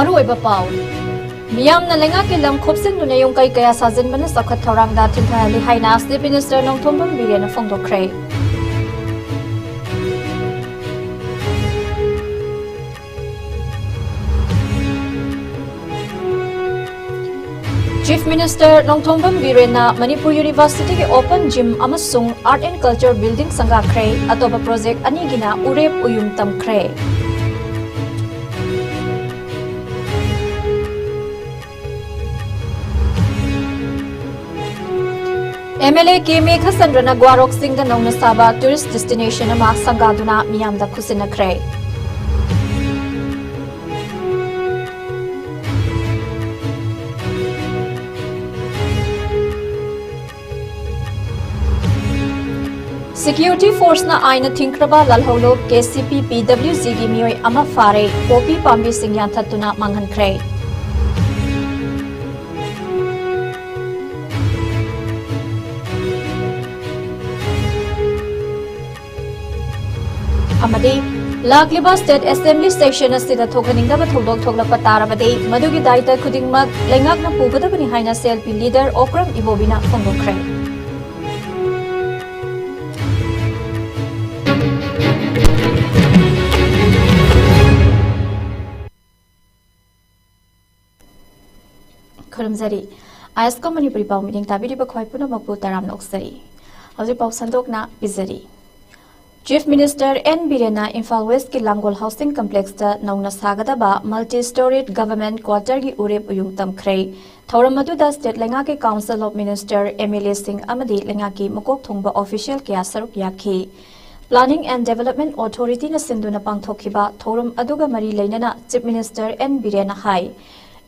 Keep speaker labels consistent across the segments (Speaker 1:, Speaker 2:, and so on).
Speaker 1: Maruiba Pau Miam na lenga ke lam khopsin nu neyong kai kaya sajin bana sakhat thorang da thintha li haina Chief Minister Nongthombam Biren Phongdo Khrei Chief Minister Nongthombam Biren na Manipur University ke Open Gym amasung Art and Culture Building sanga Khrei atoba project ani gina urep uyum tam Khrei MLA ke Megha Sandrana Gwarok Singh da Nongna Saba tourist destination ama sangaduna miyamda khusina Khrei Security Force na aina thinkraba lalholo KCP PWC gi mioi ama fare popi pambi sing yanthatuna manghan Khrei Amadi Lagliba State Assembly Session asida thokaningaba thodok thoklakpa tarabadi madugi daita khudingmak lengakna pugadabani haina CLP leader Okram Ibobina phongdokhrei Kharamzari ISCOM Manipuri Pau meeting tabiriba khwai punamakpu taram noksari Hauji Pau sandokna bizari Chief Minister N. Birena Imphal West ki Langol Housing Complex ta nauna sagadaba multi-storied government quarter ki urep uyung tam Khrei Thoram maduda state lenga ke Council of Minister MLA Singh amadi lenga ki mukok thongba official kya saruk yakhi Planning and Development Authority na sinduna pangthokhiba thoram aduga mari leinana Chief Minister N. Birena hai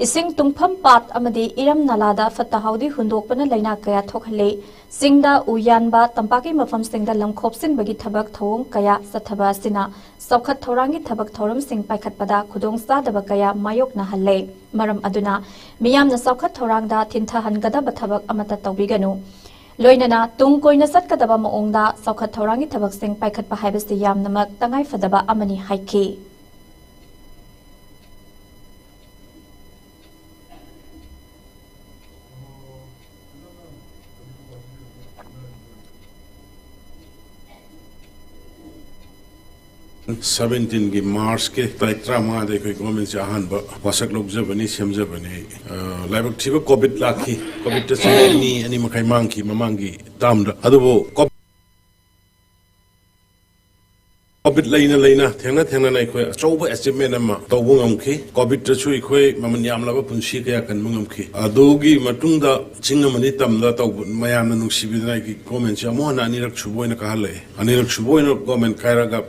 Speaker 1: Ising tungpham pat amadi iram nalada fatahaudi hundokpana laina kaya thokhale singda uyanba tampaki mafam singda lamkhopsin bagi thabak thong kaya sathaba sina sokhat thorangi thabak thoram sing paikhatpada khudong sadaba kaya mayok na halle maram aduna miyamna sokhat thorangda thintha hangada bathabak amata tawbiganu loinana tung koina satkadaba maongda sokhat thorangi thabak sing paikhatpa haibasti yamnamak tangai fadaba amani haiki
Speaker 2: Seventeen की मार्च के तारीख 13 देखो government से अहंब वासक लोग जब बनी समझ बनी लाइक ठीक कोविड लाखी कोविड तो any मकाई मांगी ममांगी ताम अदुबो COVID laina thengna nai khoi achouba achievement ama tawbu ngamkhi COVID ta chui khoi maman yamlaba punsi kaya kan ngamkhi adogi matungda chingamani tamda taw mayamna nungsibidna ki comment cha mo na anirak chuboina ka hale anirak chuboina government kairaga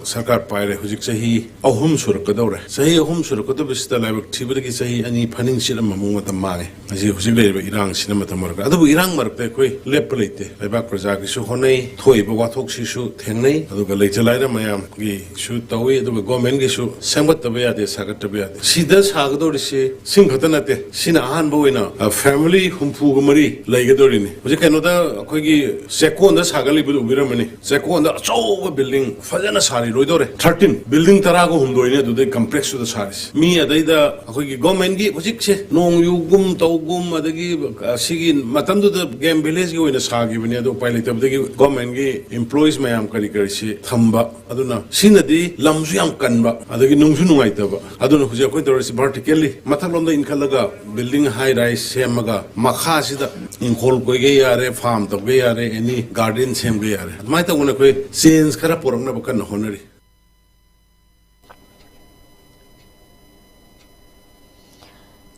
Speaker 2: sarkar paire hujik sahi ahum surakadawre sahi ahum surakadabista laibak thibri sahi ani phaning silama mungma tamange aji hujik leiba irang sinama tamarka adu irang marte khoi lepleite laibak praja ki su honai thoi ba wathok si su thengnai adu Chalaira mayam ki shu tawi the government ki shu sambat tabaya de sagat tabaya sida sagador se singhatana te sina han boina family humpu gumari laigadori ni hoje kano da khoi ki second da sagali bu biramani second da chow building fajana sari roidore 13 building tarago humdoine du de complex da saris mi adai da khoi ki government ki hoje se nong yu gum tawgum adagi sigi matam du da game village ki oina sagi bani ado pilot tabdagi government ki employees mayam kari kari se aduna sinadi lamsu yam kanba adagi nungsu nungaitaba aduna huje koi torisi vertically mathalomda inkalaga building high rise semaga makha sida inkol koi ge yare farm to ge yare any garden sem ge yare mai ta guna koi change khara porangna bakan honari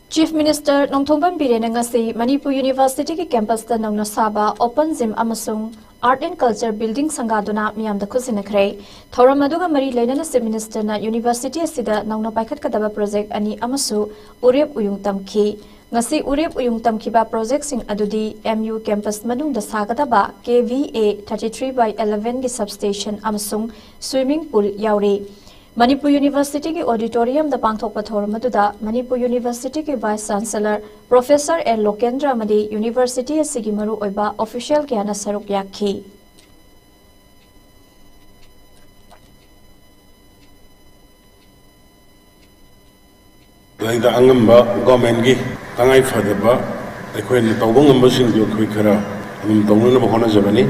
Speaker 1: Chief Minister Nongthombam Birena ngasi Manipur University ki campus ta nongna saba open gym amasung Art and Culture Building sangaduna miyamda khusina Khrei thoram aduga mari leinana Chief Minister na University asida nongna paikhat kadaba project ani amasu urep uyung tamki ngasi urep uyung tamkiba project sing adudi MU campus manungda sagadaba KVA 33/11 gi substation amasung swimming pool yauri Manipur University ki auditorium da pangthokpa thoram aduda Manipur University ki Vice Chancellor Professor N. Lokendra Madi University asigi maru oiba official kyana saruk yakhi
Speaker 2: ꯂꯩꯗ ꯑꯉꯝꯕ ꯒꯣꯔꯃꯦꯟꯒꯤ ꯇꯉꯥꯏ ꯐꯗꯕ ꯑꯩꯈꯣꯏꯅ ꯇꯧꯕ ꯉꯝꯕꯁꯤꯡꯗꯨ ꯑꯩꯈꯣꯏ ꯈꯔ ꯑꯗꯨꯝ ꯇꯧꯅꯅꯕ ꯍꯣꯠꯅꯖꯕꯅꯤ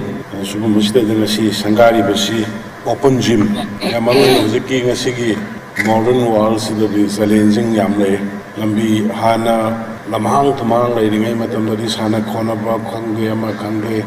Speaker 2: ꯁꯤꯒꯨꯝꯕꯁꯤꯗꯩꯗ ꯉꯁꯤ ꯁꯪꯒꯥꯔꯤꯕꯁꯤ ꯑꯣꯄꯟ ꯖꯤꯝ ꯌꯥꯝ ꯃꯔꯨꯑꯣꯏꯅ ꯍꯧꯖꯤꯛꯀꯤ ꯉꯁꯤꯒꯤ ꯃꯣꯗꯔꯟ ꯋꯥꯔꯜꯗꯁꯤꯗꯗꯤ ꯆꯦꯂꯦꯟꯖꯤꯡ ꯌꯥꯝ ꯂꯩ ꯂꯝꯕꯤ ꯍꯥꯟꯅ ꯂꯝꯍꯥꯡ ꯊꯨꯝꯍꯥꯡ ꯂꯩꯔꯤꯉꯩ ꯃꯇꯝꯗꯗꯤ ꯁꯥꯟꯅ ꯈꯣꯠꯅꯕ ꯈꯪꯗꯦ ꯑꯃ ꯈꯪꯗꯦ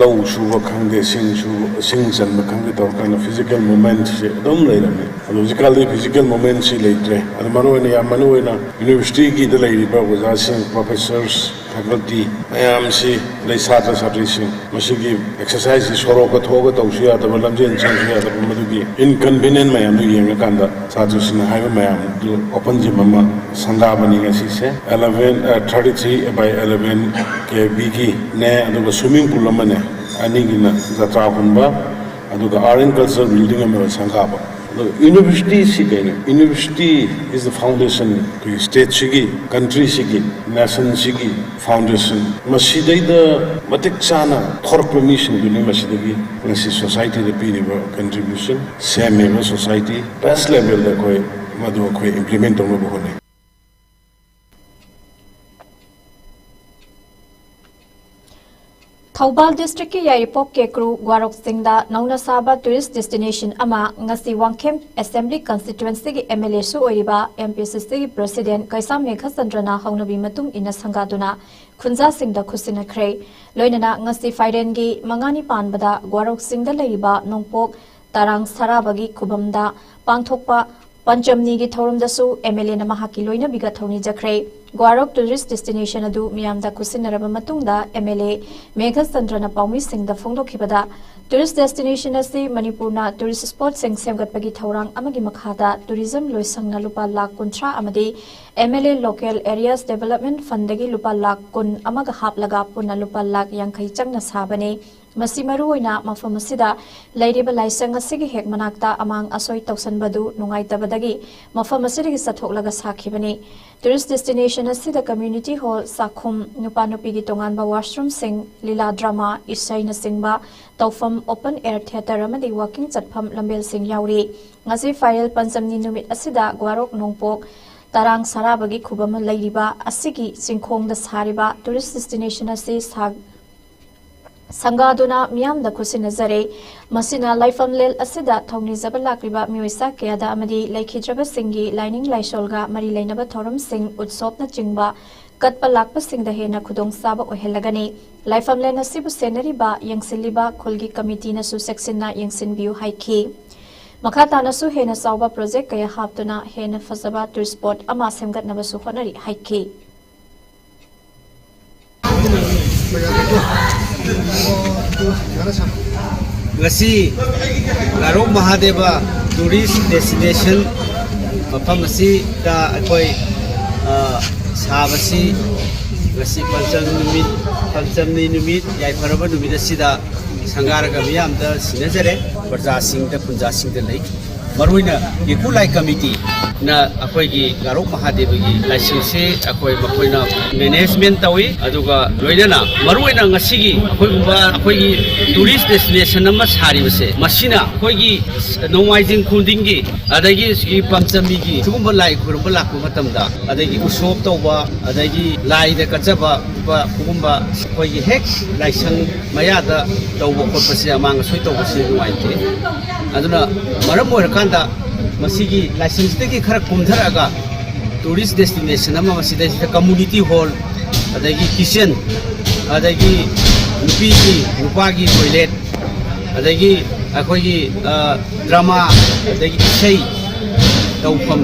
Speaker 2: ꯂꯧ ꯁꯨꯕ ꯈꯪꯗꯦ ꯁꯤꯡ ꯆꯟꯕ ꯈꯪꯗꯦ ꯇꯧꯔꯀꯥꯟꯗ ꯐꯤꯖꯤꯀꯦꯜ ꯃꯨꯚꯃꯦꯟꯠꯁꯤ ꯑꯗꯨꯝ ꯂꯩꯔꯝꯃꯤ ꯑꯗꯣ ꯍꯧꯖꯤꯛꯀꯥꯟꯗꯤ ꯐꯤꯖꯤꯀꯦꯜ ꯃꯨꯚꯃꯦꯟꯠꯁꯤ ꯂꯩꯇ꯭ꯔꯦ ꯑꯗꯣ ꯃꯔꯨꯑꯣꯏꯅ ꯌꯥꯝ ꯃꯔꯨꯑꯣꯏꯅ ꯌꯨꯅꯤꯚꯔꯁꯤꯇꯤꯒꯤꯗ ꯂꯩꯔꯤꯕ ꯑꯣꯖꯥꯁꯤꯡ ꯄ꯭ꯔꯣꯐꯦꯁꯔꯁ ꯐꯦꯀꯜꯇꯤ ꯃꯌꯥꯝꯁꯤ ꯑꯗꯩ ꯁꯥꯇ꯭ꯔ ꯁꯥꯇ꯭ꯔꯤꯁꯤꯡ ꯃꯁꯤꯒꯤ ꯑꯦꯛꯁꯔꯁꯥꯏꯖꯁꯤ ꯁꯣꯔꯣꯛꯀ ꯊꯣꯛꯑꯒ ꯇꯧꯁꯨ ꯌꯥꯗꯕ ꯂꯝꯖꯦꯟ ꯆꯦꯟꯁꯨ ꯌꯥꯗꯕ ꯃꯗꯨꯒꯤ ꯏꯟꯀꯟꯚꯤꯅꯤꯌꯦꯟ ꯃꯌꯥꯝꯗꯨ ꯌꯦꯡꯉꯀꯥꯟꯗ ꯁꯥꯇ꯭ꯔꯁꯤꯡꯅ ꯍꯥꯏꯕ ꯃꯌꯥꯝꯗꯨ ꯑꯣꯄꯟ ꯖꯤꯝ ꯑꯃ ꯁꯪꯒꯥꯕꯅꯤ ꯉꯁꯤꯁꯦ 33/11 KBꯒꯤ ꯅꯦ ꯑꯗꯨꯒ ꯁ꯭ꯋꯤꯃꯤꯡ ꯄꯨꯜ ꯑꯃꯅꯦ ꯑꯅꯤꯒꯤꯅ ꯖꯇ꯭ꯔꯥ ꯍꯨꯟꯕ ꯑꯗꯨꯒ ꯑꯥꯔꯠ ꯑꯦꯟ ꯀꯜꯆꯔ ꯕꯤꯜꯗꯤꯡ ꯑꯃ ꯁꯪꯒꯥꯕ ꯑꯗꯨꯒ ꯌꯨꯅꯤꯚꯔꯁꯤꯇꯤꯁꯤ ꯀꯩꯅꯣ ꯌꯨꯅꯤꯚꯔꯁꯤꯇꯤ ꯏꯁ ꯗ ꯐꯥꯎꯟꯗꯦꯁꯟ ꯑꯩꯈꯣꯏꯒꯤ ꯁ꯭ꯇꯦꯠꯁꯤꯒꯤ ꯀꯟꯇ꯭ꯔꯤꯁꯤꯒꯤ ꯅꯦꯁꯟꯁꯤꯒꯤ ꯐꯥꯎꯟꯗꯦꯁꯟ ꯃꯁꯤꯗꯩꯗ ꯃꯇꯤꯛ ꯆꯥꯅ ꯊꯣꯔꯛꯄ ꯃꯤꯁꯤꯡꯗꯨꯅꯤ ꯃꯁꯤꯗꯒꯤ ꯉꯁꯤ ꯁꯣꯁꯥꯏꯇꯤꯗ ꯄꯤꯔꯤꯕ ꯀꯟꯇ꯭ꯔꯤꯕ꯭ꯌꯨꯁꯟ ꯁꯦꯝꯃꯤꯕ ꯁꯣꯁꯥꯏꯇꯤ ꯕꯦꯁ ꯂꯦꯚꯦꯜꯗ ꯑꯩꯈꯣꯏ ꯏꯝꯄ꯭ꯂꯤꯃꯦꯟ ꯇꯧꯅꯕ ꯍꯣꯠꯅꯩ
Speaker 1: Thobal District ki Yaipok ke Kru Gwarok Singda Nauna Saba Tourist Destination ama ngasi Wangkhem Assembly Constituency ki MLA su oiriba MPCC ki President Kaisam Megha Sandrana haunabi matung ina sangaduna Khunja Singda khusina khrei loinana ngasi Fairen gi mangani panbada Gwarok Singda leiba Nongpok Tarang Sarabagi Khubamda Pangthokpa Panchamni gi thorumdasu MLA na mahaki loina biga thoni jakhrei Gwarok Tourist Destination adu miyamda kusinaraba matungda MLA Megha Sandrana Paumi Singda phongdokhibada Tourist Destination asi Manipurna Tourist Spot sing semgatpagi thorang amagi makhada Tourism loisangna lupa lakh 30 amadi MLA Local Areas Development Fund dagi lupa lakh 10 amaga haplaga punna lupa lakh 50 changna sabane Masi maruoina mafam asida leiriba laisang asigi hek manakta amang asoi tausanbadu nungaitabadagi mafam asidagi satholaga sakhibani Tourist Destination asida Community Hall Sakhum nupanupi gi tonganba washroom sing lila drama isai na singba tawfam open air theater amadi walking chatpham lambel sing yauri ngasi final panchamni numit asida Gwarok Nongpok Tarang Sarabagi khubam leiriba asigi singkhongda sariba Tourist Destination asi Sangaduna miyamda kusinazare masina laifam lel asida thongni zabalakriba mioisa kayada amadi laikhidraba singi lining laisolga mari lainaba thoram sing utsopna chingba katpa lakpa singda hena khudong saba ohelagani laifam len asibu senariba yangsiliba khulgi committee na su section na yangsin view haiki makhata na su hena sauba project kaya haptuna hena fazaba tourist spot ama semgat na basu honari haiki
Speaker 3: Ngasi Garok Mahadeva Tourist Destination mafam asi da akoi sabasi ngasi panchamni numit yai faraba numit asida sangaraga miyamda sinajare parja singda punja singda lei maruina Ekulai Committee na akoi gi Garok Mahadeva gi license akoi makoina management tawi aduga loinana maruina ngasi gi akoi gumba akoi gi tourist destination nama sari base masina akoi gi nongwaijing khunding gi adagi gi pamchami gi sugumba lai khurumba lakku matamda adagi usop tawba adagi lai da kachaba ba gumba akoi gi hek laisang mayada tawba khotpase amang soi tawba se nuaite aduna maram oirakanda masigi license teki khara kumtharaga tourist destination ama masida community hall adagi kitchen adagi nupagi toilet adagi akhoigi drama adagi isai tawfam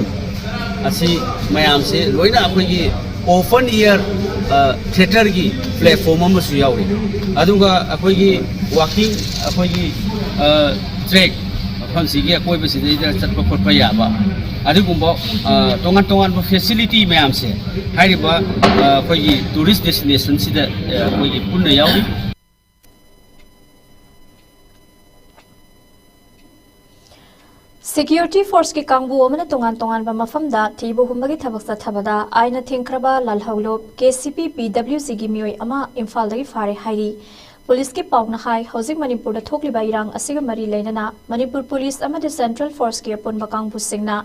Speaker 3: asi mayam se loina akhoigi open air theater gi platform ama su yauri aduga akhoigi walking akhoigi track famsigi akoi besida chatpa khotpa yaba adugumba tongan facility mayam se hairiba akhoigi tourist destination sida akhoigi punna yauri
Speaker 1: Security Force ki kangbu amana tongan ba mafamda thibu humbagi thabak sa thabada aina thingkraba lalhaulo KCP PWC gi mioi ama Imphal dagi fare hairi police की पाउना high हौजिक Manipur दा थोकलिबा इरांग असिगा मरी लेनना Manipur police अमदि central force की अपुन बकांगबु सिंगना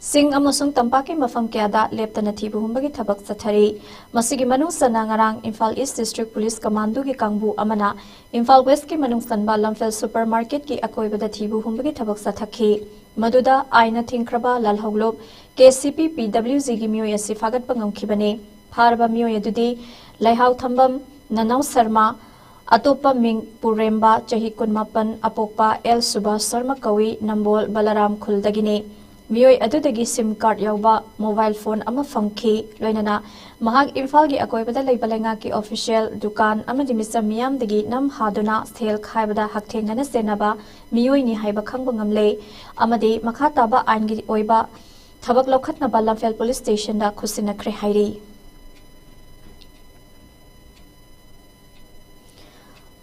Speaker 1: सिंग अमसुंग तंपाकी मफम क्यादा लेप्तना थीबु हुंबगी थबक चथरी मसिगी मनुंग सना ngarang Imphal east district police commando की कांगबु अमना Imphal waste की मनुंग सनबा लमफेल supermarket की अकोइबदा थीबु हुंबगी थबक चथखी मदुदा आइना थिंख्रबा लालहौलोब केसीपी पीडब्ल्यूजी की मियोय असि फागत पंगमखिबने फारबा मियोय अदुदी लैहाव थंबम ननाव शर्मा अतोपा मिंग पुरेम्बा चही कुनमापन अपोकपा एल सुभाष शर्मा कवि नंबोल बलराम खुलदगिने मियोय अदुदगी सिम कार्ड यावबा मोबाइल फोन अमा फंखी लोइनना महाग इम्फाल की अकोइबदा लैबा लैंगा की ऑफिशियल दुकान अमदि मिसम मियामदगी नम हादुना सेल खाइबदा हकथेंगना सेनाबा मियोय नि हाइबा खंग ngamle अमदि मखा ताबा आइनगी ओइबा थबक लौखतनबा लमफेल पुलिस स्टेशन दा खुसिनखरे हाइरी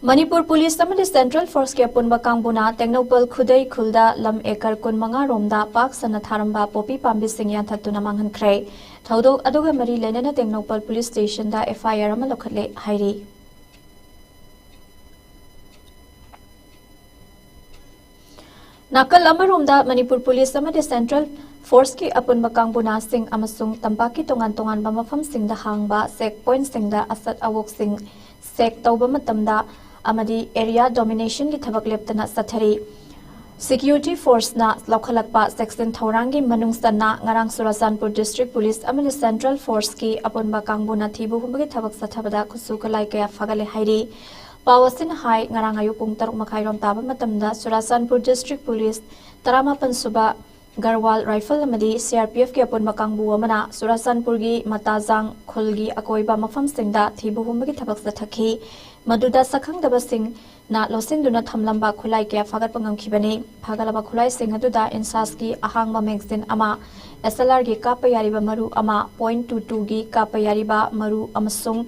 Speaker 1: मणिपुर पुलिस अमदि सेंट्रल फोर्स के अपुनबा कांगबुना टेक्नोपल खुदई खुलदा लम एकर कुनमंगा रोमदा पाक सना थारंबा पोपी पाम्बी सिंह याथतुना मांगनख्रे थौदोक अदुगा मरी लेनना टेक्नोपल पुलिस स्टेशन दा एफआईआर अमा लखले हाइरी नाकल अमरोमदा मणिपुर पुलिस अमदि सेंट्रल फोर्स की अपुनबा कांगबुना सिंह अमसुंग तंपाकी तोंगान तोंगान मफम सिंह दा हांगबा चेक पॉइंट सिंह दा असत अवोक सिंह सेक तौबा मतमदा अमदी एरिया डोमिनेशन की थबक लेप्तना सथरी सिक्योरिटी फोर्स ना लौखलकपा सेक्शन थौरांगी मनुंग सन्ना ngarang सुरासानपुर डिस्ट्रिक्ट पुलिस अमदि सेंट्रल फोर्स की अपुनबा कांगबुना थीबु हुंबगी थबक सथबदा खुसु कलाई कया फगले हाइरी पावसिन हाई ngarang ayu pung 6 मखाइरोम ताबा मतमदा सुरासानपुर डिस्ट्रिक्ट पुलिस 38 सुबा गरवाल राइफल अमदी सीआरपीएफ के अपुनबा कांगबु अमना सुरासानपुर की मताजांग खुलगी अकोइबा मफम सिंगदा थीबु हुंबगी थबक सथखी मदुदा सखंगदबा सिंह ना लोसिंदुना थमलंबा खुलाई के फागत पंगमखिबने फागलबा खुलाई सिंह अदुदा इंसास की अहांगबा मैगजीन अमा एसएलआर की काप यारिबा मरु अमा .22 की काप यारिबा मरु अमसुंग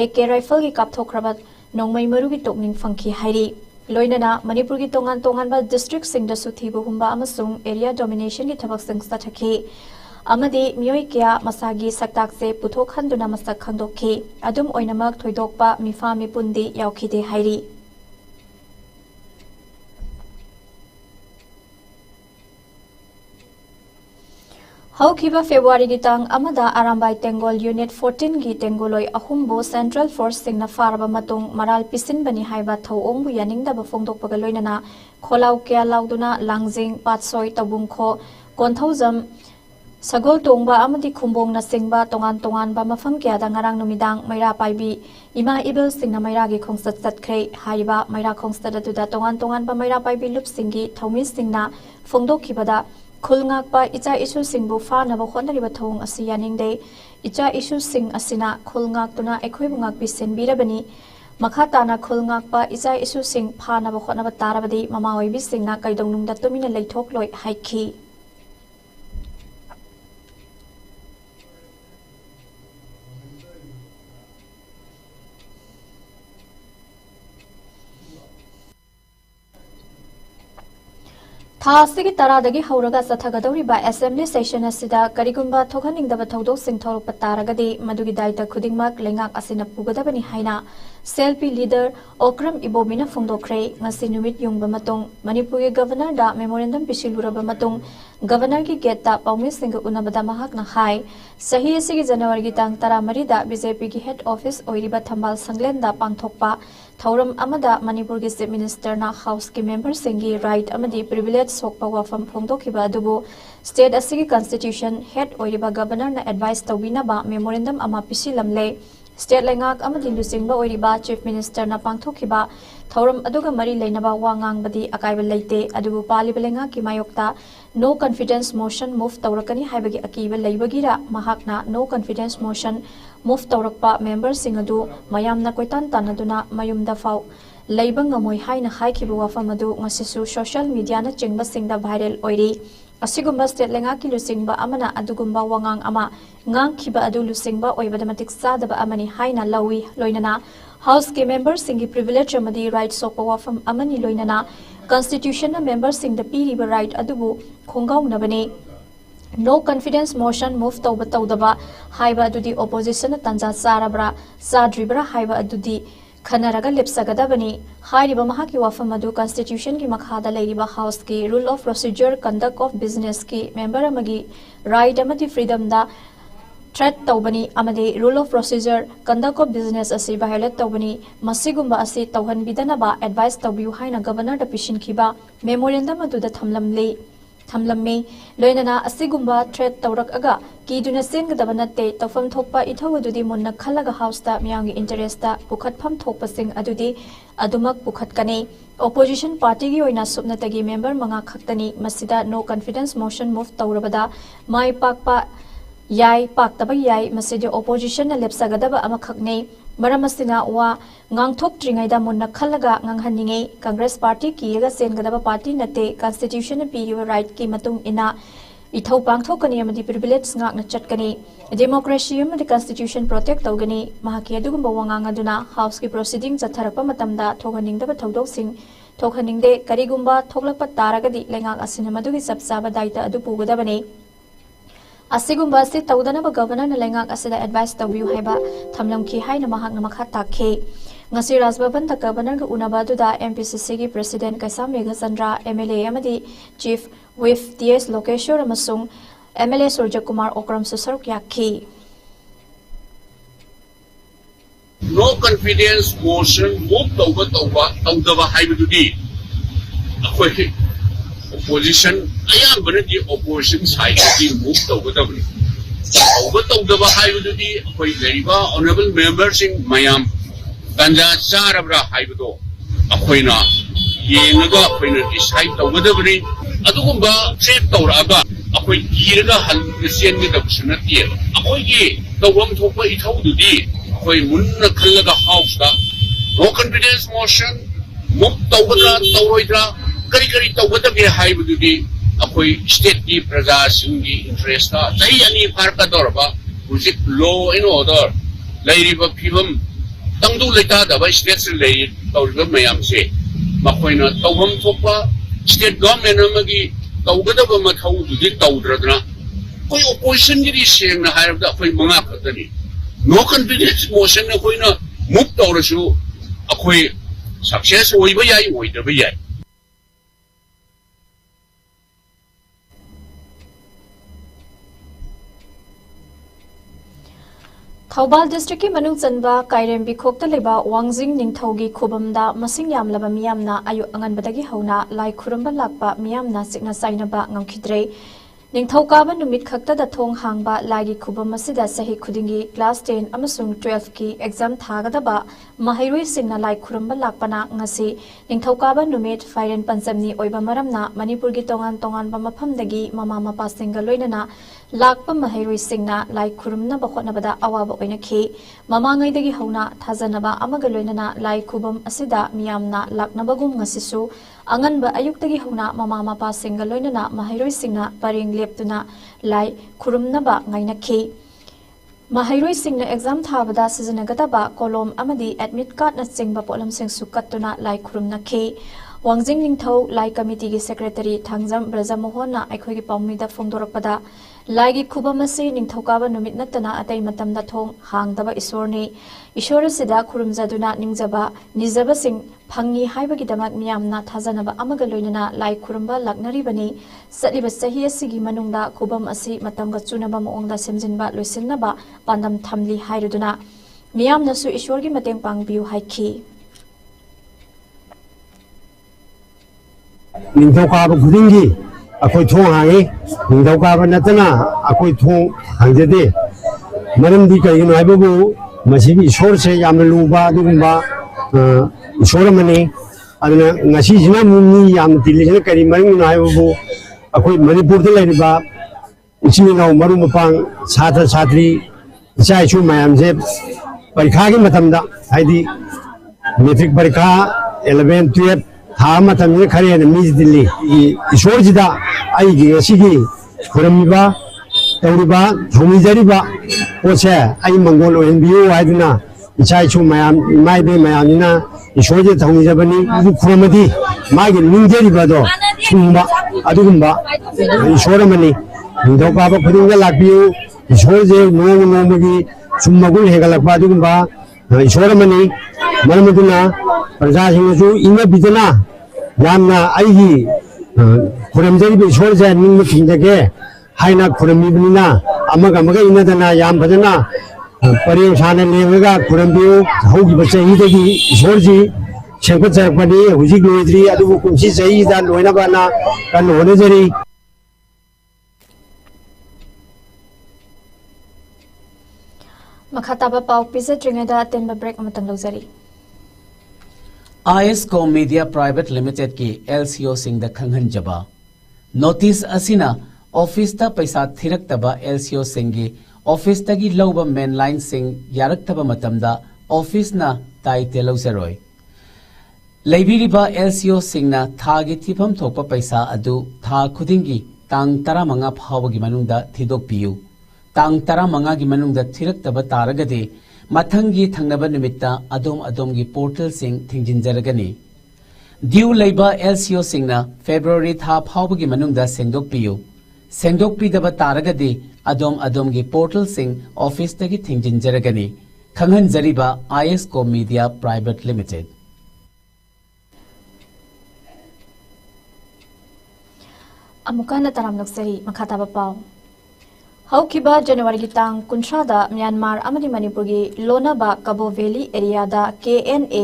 Speaker 1: AK राइफल की कापथोखरबा नोंगमै मरु की टोकनिंग फंखी हाइरी लोइनना मणिपुर की तोंगान तोंगानबा डिस्ट्रिक्ट सिंह सुथीबु हुंबा अमसुंग एरिया डोमिनेशन की थबक सिंह सथखी अमदि मियोय क्या मसागी सक्ताक से पुथोक हंदुना मसक खंदोखी अदुम ओइनमक थोइदोकपा मिफा मिपुंदी यावखिदे हाइरी हौखिबा फेब्रुआरी की तांग अमदा आरामबाई तेंगोल यूनिट 14 की तेंगोलोय अहुमबो सेंट्रल फोर्स सिंगना फारबा मतुंग मराल पिसिनबनी हाइबा थौओंबु यानिंगदबा फोंदोकपगा लोइनना खोलाव क्या लाउदुना लांगजिंग पातसोय तबुंखो कोनथौजम सगोल तोंगबा अमदि खुंबोंग ना सिंगबा तोंगान तोंगानबा मफम क्यादा ngarang नुमिदांग मैरा पाइबी इमा इबल सिंगना मैरागी खोंसत सतख्रे हाइबा मैरा खोंसत अदुदा तोंगान तोंगानबा मैरा पाइबी लुप सिंगी थौमी सिंगना फोंदोखिबदा खुलंगाकपा इचा इशु सिंगबु फानबा होनरिबा थौंग असि यानिंगदे इचा इशु सिंग असिना खुलंगाकतुना एखोइबु ngakpi senbirabani makha tana खुलंगाकपा इचा इशु सिंग फानबा होनबा तारबदि ममा ओइबि सिंगना काइदोंनुंगदा तुमिना लैथोक लोय हाइखि थासिगी तरादगी हौरगा सथगदौरिबा असेंबली सेशन असिदा करिगुंबा थोखनिंगदबा थौदोक सिंथौरप तारगदि मदुगी दायित्व खुदिंगमक लेंगाक असिना पुगदबनी हाइना सेल्फी लीडर ओक्रम इबोमिना फोंदोखरे ngasi numit yungba matong manipur ge governor da memorandum pisiluraba matong governor ki gate ta paumi sing unabada mahak na hai sahi asigi january gi tang 13 da bjp ki head office oiriba thambal sanglen da pangthokpa thauram amada manipur gi chief minister na house ki member singi right amadi privilege sokpa wafam phongdokhiba adubu state asigi constitution head oiriba governor na advice tawina ba memorandum ama pisilamle state lengak amadi lusingba oiriba chief minister na pangthokhiba thauram aduga mari leinaba wangang badi akaiba leite adubu paliba lengak ki mayokta no confidence motion move tawrakani haibagi akiba leibagira mahakna no confidence motion move tawrakpa member sing adu mayamna koitan tanaduna mayumda fau leiba ngamoi haina haikhiba wafam adu ngasisu social media na chingba singda viral oiri asigumba state lenga ki lusingba amana adugumba wangang ama ngang khiba adu lusingba oibada matik sadaba amani haina lawi loinana house ke member singi privilege amadi right sokpa wafam amani loinana constitution na member sing the piriba right adubu khongau nabani no confidence motion move tawba tawdaba haiba adudi opposition tanja sarabra sadribra haiba adudi खनरगा लेप्सगदबनी हाइरिबा महाकी वाफम अदु constitution की मखादा लेरिबा house की rule of procedure conduct of business की मेंबर अमगी राइट अमदी फ्रीडम दा थ्रेट तौबनी अमदे rule of procedure conduct of business असि वायलेट तौबनी मसिगुंबा असि तौहनबिदनबा एडवाइस तौबियु हाइना गवर्नर दा पिशिनखिबा मेमोरेंडम अदुदा थमलम्मे लोइनना असिगुंबा थ्रेट तौरक अगा कीदुना सेनगदबा नत्ते तौफम थोकपा इथौ अदुदी मुन्ना खलगा हाउस दा मियांगी इंटरेस्ट दा पुखतफम थोकपसिंग अदुदी अदुमक पुखतकने ओपोजिशन पार्टी की ओइना सुपनतगी मेंबर मंगा खक्तनी मसिदा नो कॉन्फिडेंस मोशन मूव तौरबदा माई पाकपा याई पाक्तबा याई मसिदे ओपोजिशन लेप्सगदबा अमखकने मरमसिना वा ngang मुन्ना खलगा nganghanienge कांग्रेस पार्टी कीगा सेनगदबा पार्टी नते कॉन्स्टिट्यूशन पीरिव राइट की मतुंग इना इथौ पांगथोकनी अमदि प्रिविलेज ngakna चटकनी डेमोक्रेसी अमदि कॉन्स्टिट्यूशन प्रोटेक्ट तौगनी महाकी अदुगुंबा वांगांग अदुना हाउस की प्रोसीडिंग चथरपा मतमदा थोगनिंगदबा थौदोकसिंग थोखनिंगदे करिगुंबा थोगलकपा तारगदि लेंगाक असिना मदुगी सबसाबा दायित्व अदु पुगदबने असिगुंबा से तौदनबा गवर्नर लेंगाक असिदा एडवाइस तौबियु हाइबा थमलमखि हाइना महाकना मखा ताखे ngasi Rajbhavan da governor ga unaba du da MPCC की president Kaisa Meghachandra MLA amadi chief whip TS Lokeshwar amasung MLA Surja Kumar Okram susar kyakhi
Speaker 4: no confidence motion move tawba haibududi akhoi opposition ayambana di opposition side di move tawba haibududi akhoi leriba honorable members in mayam Tanja Sarabra Haibudo, Apoina, Yenaga, Apoina, decide the Wudabri, Adugumba, Chep Toraga, Apoy Kiraga, Halisian with the Sunati, Apoy, the one to pay it out to thee, Apoy Munna Kalaga House, no confidence motion, Mukta, Toroidra, Karikari Tawadabi Haibudi, Apoy state the Prazas in the interest, Zayani Parkadorba, who's it law in order, Lady Pivum. Tangdu leta da ba state lay tawga mayam se makoina tawham thokpa state government amagi tawgada ba mathau du tawdradna koi opposition gi seng na hair da koi manga khatani no confidence motion na koi na move tawrasu akoi success oiba yai oidaba yai
Speaker 1: Thoubal district की मनुंग चनबा काइरेंबी खोक्ता लेबा Wangjing निंगथौगी खुबमदा मसिंग यामलबा मियामना आयु अंगनबदगी हौना लाई खुरंबा Lakpa मियामना सिकना साइनबा ngamkhidre निंगथौकाबा नुमित खक्ता दा थोंग हांगबा लागी खुबम मसिदा सही खुदिंगी class 10 अमसुंग 12 की exam थागदबा mahirui singna लाई खुरंबा लाकपना ngasi निंगथौकाबा नुमित फाइरेन पंचमनी ओइबा मरमना Manipur की तोंगान तोंगान बा मफमदगी mama Mopa सिंगा लोइनना लाकपा mahirui singna लाई खुरमना बखोनबदा अवाबा ओइनखि ममांगैदगी हौना थाजनबा अमगा लोइनना लाई खुबम असिदा मियामना लाकनबगुम ngasisu anganba ayuktagi hona mama mapa singa loinana mahairoi singna paring leptuna lai khurumnaba ngainakhi mahairoi singna exam thabada sijanagata kolom amadi admit card na singba polam sing sukattuna lai khurumnakhi wangjing ningthau lai committee gi secretary thangjam brajamohon na aikhoi gi pawmida phongdorakpada lai gi khubamasi ningthokaba numit natana atai matamda thong hangdaba ishor sida khurumjaduna ningjaba nijaba sing phangi haibagi damak miyamna thajanaba amaga loinana lai khurumba laknari bani satliba sahi asigi manungda khubam asi matamga chunaba moongda semjinba loisilnaba pandam thamli hairuduna miyamna su ishor gi mateng pangbiu haikhi
Speaker 5: निंथौकाब खुदिंगी अखोई थों हांगे निंथौकाब नतना अखोई थों हांजदे मरमदी करिनो हाइबबु मसिबी ईश्वर से यामना लुबा दुगुंबा ईश्वर मने अदना ngasi jina mumni yam tilijana kari maringno haibbu अखोई Manipur the लेरिबा इचिनाव मरु मपांग छात्र छात्री इचा इछु मायाम जे परीक्षा के मतमदा हाइदी मैट्रिक परीक्षा 11 12 था मतम खरे मीज दिल्ली ईश्वर जिदा आईगी ngasi खुरमीबा तौरीबा थौमीजरीबा पोसे आई मंगोल ओहनबियो हाइदना इचा इछु मायाम माइबे मायामनिना ईश्वर जे थौमीजबनी खुरमदी मागी निंगजेरीबादो सुंबा अदुगुंबा ईश्वर मनी निंथौकाबा खुदिंगा लाक्पियो ईश्वर जे नोंग नोंगगी सुमगुल हेगलकबा अदुगुंबा ईश्वर मनी मरमदुना प्रजासिंगसु इंगा बिजना यामना आइगी खुरमजरी इशोर से निंग थिंदगे हाइना खुरमीबनिना अमग अमग इनदना याम फजना परियों साने लेवगा खुरमबियो हौगी चहीदगी इशोर जी सेंपत चरपनी हुजिक लोइद्री अदुबु कुंसी चहीदा लोइनबाना कन होनेजरी
Speaker 1: मखाताबा पाउ पिजद्रिङदा अतेनबा ब्रेक अमतंग लौजरी
Speaker 3: ISCOM Media Private Limited की LCO सिंह द खंगहन जबा नोटिस असिना ऑफिस ता पैसा थिरक तबा LCO सिंह की ऑफिस तगी लौबा मेन लाइन सिंह यारक तबा मतमदा ऑफिस ना ताई तेलौ सरोय लेबिरिबा LCO सिंह ना थागी थिफम थोपा पैसा अदु था खुदिंगी तांग 15 फावगी मनुंगदा थिदोक पियु तांग 15 की मनुंगदा थिरक तबा तारगदे मथंगी थंगनबा निमित्ता अदोम की पोर्टल सिंह थिंजिनजरगनी ड्यू लेबा LCO सिंहना फेब्रुआरी था फावगी मनुंगदा सेंदोकपियु सेंदोकपिदबा तारगदे अदोम की पोर्टल सिंह ऑफिस तगी थिंजिनजरगनी खंगहनजरिबा ISCOM मीडिया प्राइवेट लिमिटेड
Speaker 1: अमुकाना तराम नक्सरी मखाताबा पाउ हौकिबा जनवरी की तांग 19 म्यांमार अमदी मणिपुर की लोनाबा कबो वैली एरिया दा KNA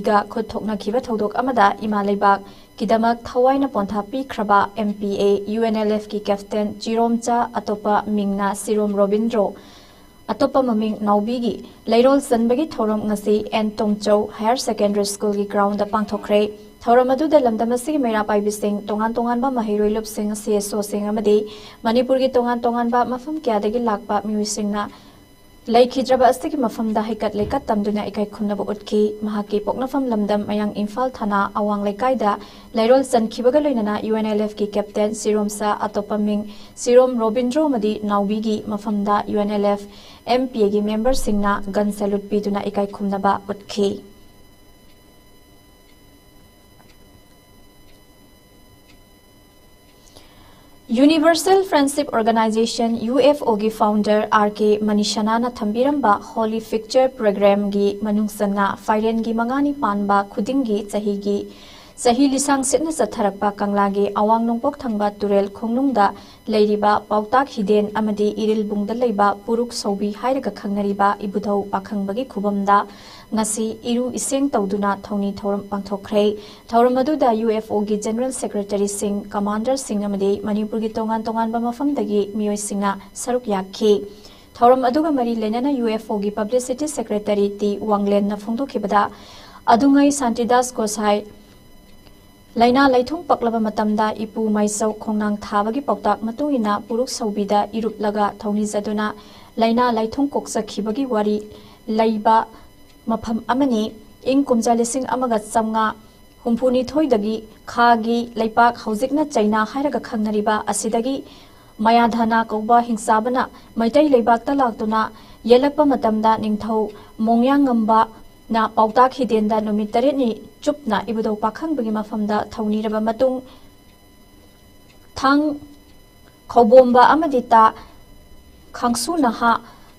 Speaker 1: गा खुथोकना खिबा थौदोक अमदा इमा लेबाक किदमक थवाइना पोंथा पीख्रबा MPA UNLF की कैप्टन चिरोमचा अतोपा मिंगना सिरोम रोबिंद्रो अतोपा ममिंग नौबीगी लैरोल सनबगी थौरम ngasi एन तोंगचौ हायर सेकेंडरी स्कूल की ग्राउंड दा पांगथोखरे थौरम अदुदा लमदमसी मेरा पाइबिसिंग तोंगान तोंगानबा महिरोइ लुपसिंग CSO सिंग अमदी मणिपुर की तोंगान तोंगानबा मफम क्यादगी लाकपा म्यूसिंगना लैखिद्रबा अस्तिगी मफमदा हैकत लेकत तमदुना इकाई खुन्नबा उतकी महाकी पोकनफम लमदम मयांग इम्फाल थाना अवांग लेकाइदा लैरोल सनखिबगा लोइनना UNLF की कैप्टन सिरोमसा अतोपा मिंग सिरोम रोबिंद्रो मदी नाउबीगी मफमदा UNLF MPA की मेंबर सिंगना गन सैल्यूट पीदुना इकाई खुन्नबा उतकी यूनिवर्सल फ्रेंडशिप ऑर्गेनाइजेशन UFO की फाउंडर RK मनीषाना थंबीरंबा होली फिक्चर प्रोग्राम की मनुंगसना फाइरेन की मंगानी पानबा खुदिंगी सही लिसांग सेटना चथरकपा कंगलागी अवांग नोंपोक थंगबा तुरेल खोंगनुंगदा लेरिबा पाउताक हिदेन अमदी इरिल बुंगदा लेबा पुरुक सौबी हाइरगा खंगनरिबा इबुधौ पाखंगबगी खुबमदा ngasi iru iseng tawduna thongni thoram pangthokre thoram aduda UFO gi general secretary sing commander sing amadi manipur gi tongan ba mafam dagi miyoi singna saruk yakhi thoram aduga mari lenana UFO gi publicity secretary ti wanglen na phongdokhibada adungai santidas gosai laina laithung paklaba matamda ipu maisau khongnang thabagi pautak matungina puruk saubida irup laga thongni jaduna laina laithung koksa khibagi wari laiba मफम अमनी इंग कुमजा लिसिंग अमगा चमगा हुम्फुनी थोइदगी खागी लैपाक हौजिकना China हाइरगा खंगनरिबा असिदगी मयाधाना कौबा हिंसाबना Meitei लैबाकता लाक्तुना येलकपा मतमदा Ningthou मोंयांगंबा ना पाउताक हिदेंदा नुमित 8 नि चुपना इबुदौ पाखंबगी मफमदा थौनिरबा मतुंग थांग खौबोंबा अमदिता खांगसु नहा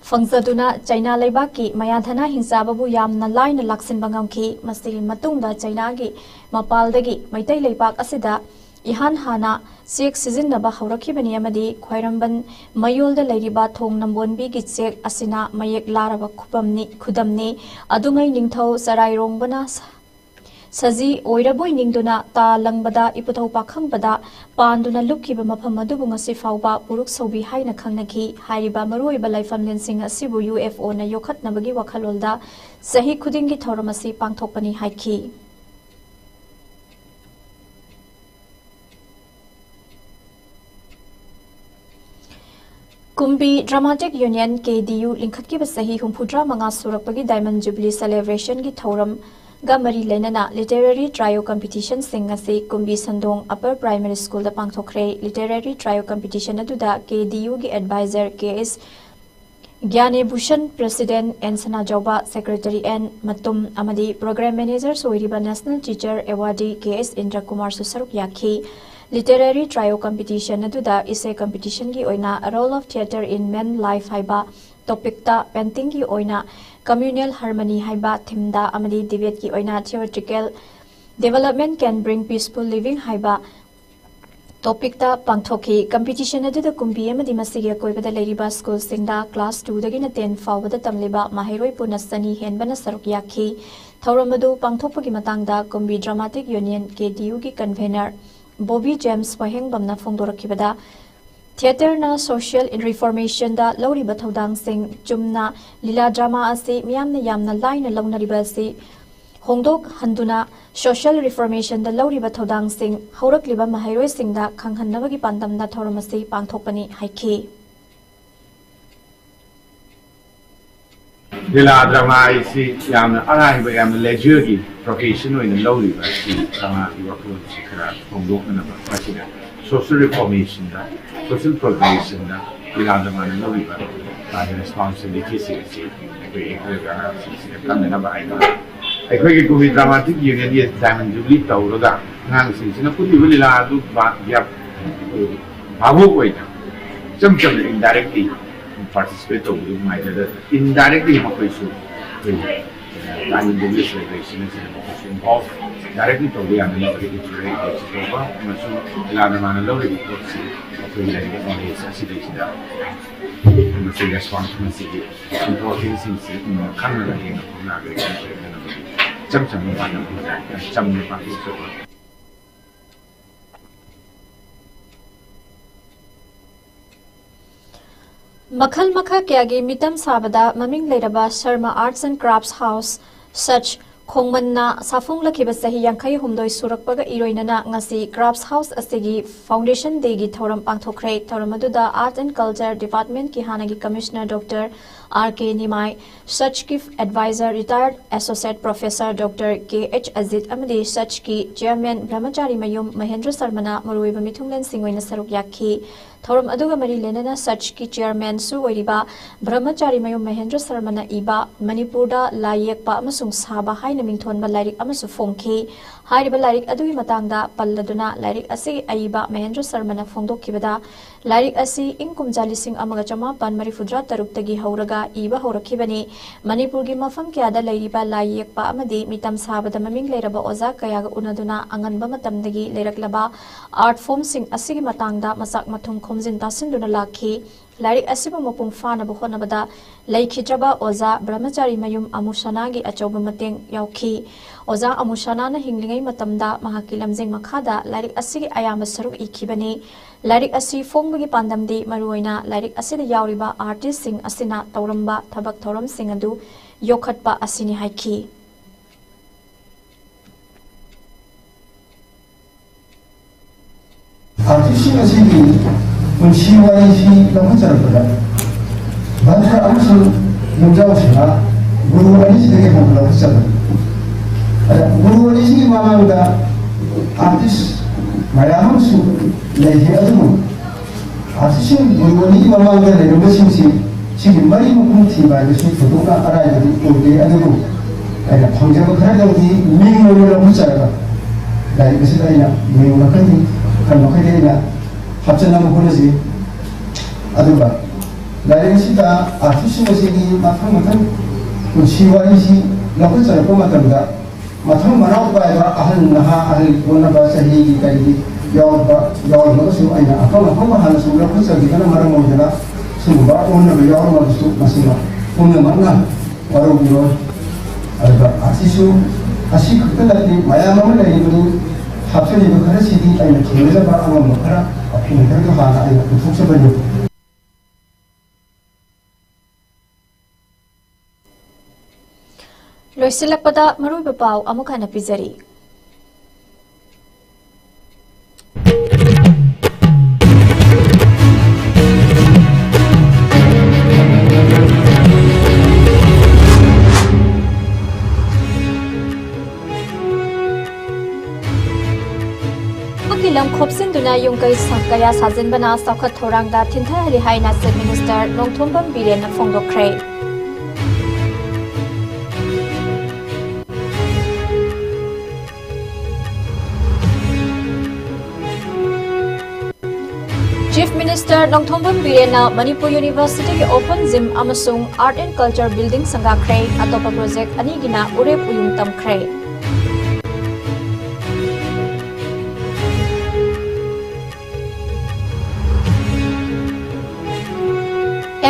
Speaker 1: फंगजदुना China लेबाकी मयाधना हिंसाबु यामना line लाक्सिन बंगमखी मसिगी मतुंगदा China की मपालदगी मैतै लेबाक असिदा इहान हाना check सिजिन्नबा हौरखिबनी अमदी ख्वाइरंबन मयोलदा लैरिबा थोंग नंबोनबी की check असिना मयेक larva खुदमनी अदुंगै Ningthou सराइरोंबना सजी ओइरबोय निंगदुना ता लंगबदा इपुथौ पाखंगबदा पांदुना लुकिबा मफम अदुबु ngasi फावबा पुरुक सौबी हाइना खंगनखि हाइरिबा मरोइबा लाइफमलेनसिंग असिबु UFO ना योखतनबगी वखलोलदा सही खुदिंगी थौरमसी पांगथोकपनी हाइखि कुंबी ड्रामाटिक यूनियन KDU लिंखतकी सही हुमफुद्रा मंगा सुरकपगी डायमंड जुबली सेलिब्रेशन की थौरम गमरी लेनना लिटरेरी ट्रायो कंपटीशन सिंग से कुंबी संदोंग अपर प्राइमरी स्कूल दा पांगथोखरे लिटरेरी ट्रायो कंपटीशन अदुदा KDU की advisor KS Gyanebhushan president N Sana जौबा सेक्रेटरी एन मतुम अमदी प्रोग्राम मैनेजर सोइरिबा national teacher awardee KS Indra Kumar सुसरुक याखी लिटरेरी ट्रायो कंपटीशन अदुदा इसे कंपटीशन की ओइना role of theatre in men life हाइबा टॉपिक ता पेंटिंग की ओइना communal harmony haiba thimda amadi debate ki oina theoretical development can bring peaceful living haiba topic ta pangthoki competition adu da kumbi amadi masige koibada leiriba school singda class 2 dagina 10 fawada tamliba mahiroi punasani henbana saruk yakhi thauramadu pangthokpagi matangda kumbi dramatic union KDU ki convener Bobby James waheng bamna phongdorakibada theater na social reformation da loriba thodang sing chumna lila drama ase miyamna yamna line launariba ase hongdok handuna social reformation da loriba thodang sing haurakliba mahairoi singda khanghannabagi pandamda thoramase pangthokpani haiki
Speaker 6: Lila drama isi yamna arai ba yamna leisure ki profession oina loriba si drama ki wakon si kara hongdok na ba pasida social reformation da social progression da lila drama na loriba ba responsibility si ko ekra si kamna ba ai अखोई कोई dramatic union ये diamond jubilee तौरगा ngang सिंसिना पुली वलीला दु या भावो कोई ना चम indirectly participate तो बुल माइदा इनडायरेक्टली मकोई सु diamond jubilee celebration is involve directly तो या ना बड़ी इचरे एक्सप्लोर मसु लाना माना लो रे कोसी कोई लेके ऑडियंस सिलेक्शन मसु रेस्पॉन्सिबिलिटी इम्पोर्टेंट थिंग्स खाना लगे ना चम
Speaker 1: Makhal makha kyagi mitam sabada maming leiraba Sharma Arts and Crafts House such khongmanna safung lakhiba sahi yankhai humdoi surakpaga iroinana ngasi Crafts House asigi Foundation Day gi thoram pangthokre thoramaduda Art and Culture Department ki hanagi Commissioner Dr. R.K. Nimai, such ki advisor retired Associate Professor Dr. K.H. Azid amadi such ki Chairman Brahmachari Mayum Mahendra Sarmana Muruiba Mithunglen Singwaina Saruk Yakhi thoram aduga mari lenana such ki Chairman su oiriba Brahmachari Mayum Mahendra Sarmana iba Manipurda layekpa amasung saba haina mingthonba lairik amasu phongki hairiba lairik adugi matangda palladuna lairik asi aiba Mahendra Sarmana phongdokkibada lairik asi ingkumja lising amaga chamapan marifudra taruk tagi hauraga iba horakhibani Manipurgi mafam kyada lairiba layekpa amadi mitam sabada maming leiraba oza kayaga unaduna anganba matamdagi leiraklaba art form sing asigi matangda masak mathum khomjin tasinduna lakhi lairik asiba mapung fana bu honabada laikhidraba oza Brahmachari Mayum Amushana gi achoba mateng yaukhi oza Amushana na hinglingai matamda mahaki lamjeng makhada lairik asigi ayama saruk ikhibani lairik asi fongbagi pandamdi maruoina lairik asida yauriba artist sing asina tauramba thabak thoram sing adu yokhatpa asini haiki
Speaker 7: artist asigi unshi waishi lamacharpada bhadra amsu mujawsha guru ali sidege hamla usaba guru ali sigi mamanga artist mayamsu lehi adu artist guru ali mamanga le rubasimsi sigi mari mukunti ba yesu fotoka arai adi ode adu ai phangja khara dawdi ming no lamacharaba dai bisida ming nakani kan nakani 합전한 보내지 아들바 나이시다 아티시모시기 마탕마탕 시와이시 나고처럼 보마답니다 마탕 마나오바이바 아한 나하 아한 원나바 사히기 가이기 여바 여노스 아이나 아까마 한바 하나 수라 코서기 하나 말은 뭐잖아 수바 원나바 여노스 마시마 오늘 만나 바로기로 아들바 아티슈 아시 그때까지 마야마를 내리더니 합천이 그 가르치기 아니면 기회자 바라고 먹어라 앞에는 그렇게 하나 아니면 그 속세번이
Speaker 1: loisilakpada maruiba pau amukana pizari lam khopsin duna yung kai sakaya sajin bana sakhat thorang da thintha hali haina Chief Minister Nongthombam Biren na phongdokre Chief Minister Nongthongbun Birena Manipur University ki Open Gym amasung Art and Culture Building sangakhrei atopa project ani gina urep uyung tamkhrei.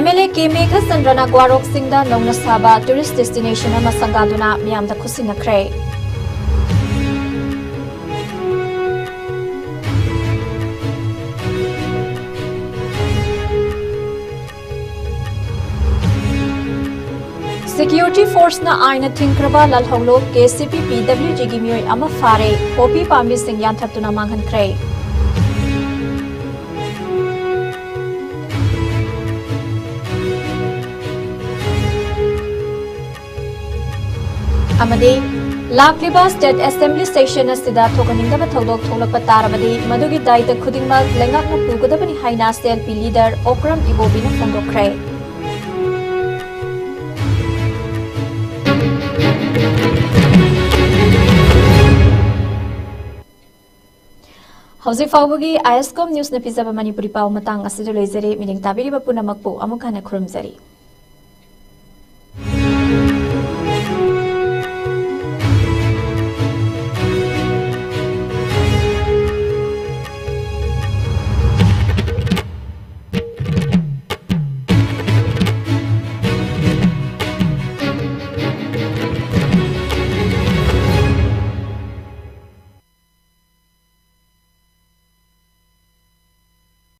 Speaker 1: MLA ke Megha Sandrana Gwarok Singda Nongna Saba tourist destination ama sangaduna miyamda khusinakhrei. Security Force na aina thingkraba lalholo ke CPPWG gi mioi ama fare popi pami sing yanthatuna manghankrei. Amadi Lakliba State Assembly Station asida thokaningdaba thodok tholakpa tarabadi madugi daita khudingma lengakna pugadabani haina CLP leader Okram Ibobina fondokhrei. Hausi Fawagi ISCOM News na pizaba Manipuri pau matang asidu lezeri mining tabiri ba punamakpu amukana khurumzari.